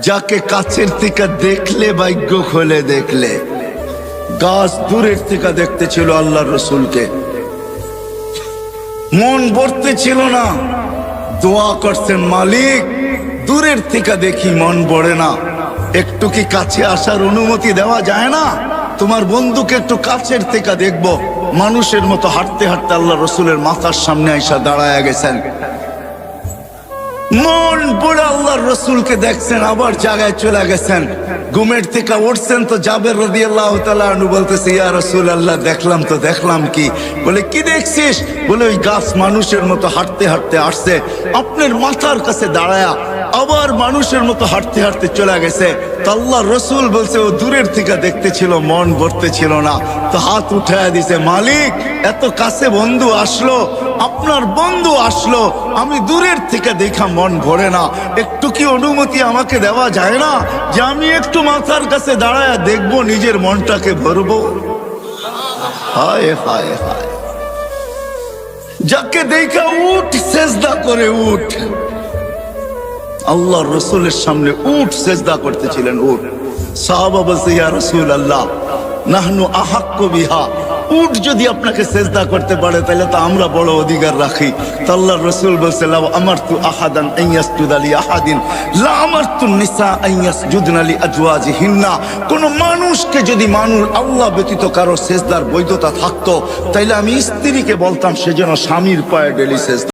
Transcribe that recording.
যাকে কাছের থেকে দেখলে ভাগ্য খোলে দেখলে, গাছ দূরের থেকে দেখতে ছিল আল্লাহর রসুলকে, মন ভরতে ছিল না, দোয়া করছেন মালিক দূরের থেকে দেখি মন ভরে না, একটু কি কাছে আসার অনুমতি দেওয়া যায় না? তোমার বন্ধুকে একটু কাছের থেকে দেখবো। মানুষের মতো হাঁটতে হাঁটতে আল্লাহ রসুলের মাথার সামনে আইসা দাঁড়ায় গেছেন, মন পড়ে আল্লাহর রসুলকে দেখছেন, আবার জায়গায় চলে গেছেন। ঘুমের থেকে উঠছেন তো জাবের রাদিয়াল্লাহু তাআলা আনহু বলতেছে, ইয়া রাসূলুল্লাহ দেখলাম তো দেখলাম কি? বলে কি দেখছিস? বলে ওই গাছ মানুষের মতো হাঁটতে হাঁটতে আসছে, আপনার মাথার কাছে দাঁড়ায়া আবার মানুষের মতো হাঁটতে হাঁটতে চলে গেছে। তো আল্লাহর রসুল বলছে ও দূরের থেকে দেখতে ছিল, মন ভরতে ছিল না। তো হাত উঠায় দিছে, মালিক এত কাছে বন্ধু আসলো, আপনার বন্ধু আসলো, আমি দূরের থেকে দেখা মন ভরে না, একটু কি অনুমতি আমাকে দেওয়া যায় না যে আমি একটু মাথার কাছে দাঁড়ায় দেখবো, নিজের মনটাকে ভরবো? হায় হায় হায়, যাকে দেখা উঠ সেজদা করে উঠ, আল্লাহর রসুলের সামনে উঠ সেজদা করতেছিলেন, উঠ। সাহাবা বলছে, ইয়া রাসূলুল্লাহ নাহনু আহাক্কু বিহা, উট যদি আপনাকে সেজদা করতে পারে তাহলে তো আমরা বড় অধিকার রাখি। তো আল্লাহর রাসূল বলছে, লাউ আমারতু আহাদান আন ইয়াসজুদা লি আহাদিন লা আমারতু নিসা আন ইয়াসজুদনা লি আজওয়াজিহিন্না, কোন মানুষকে যদি আল্লাহ ব্যতীত কারো সেজদার বৈধতা থাকতো তাইলে আমি স্ত্রীকে বলতাম সে যেন স্বামীর পায়ে ডেলি সেজদা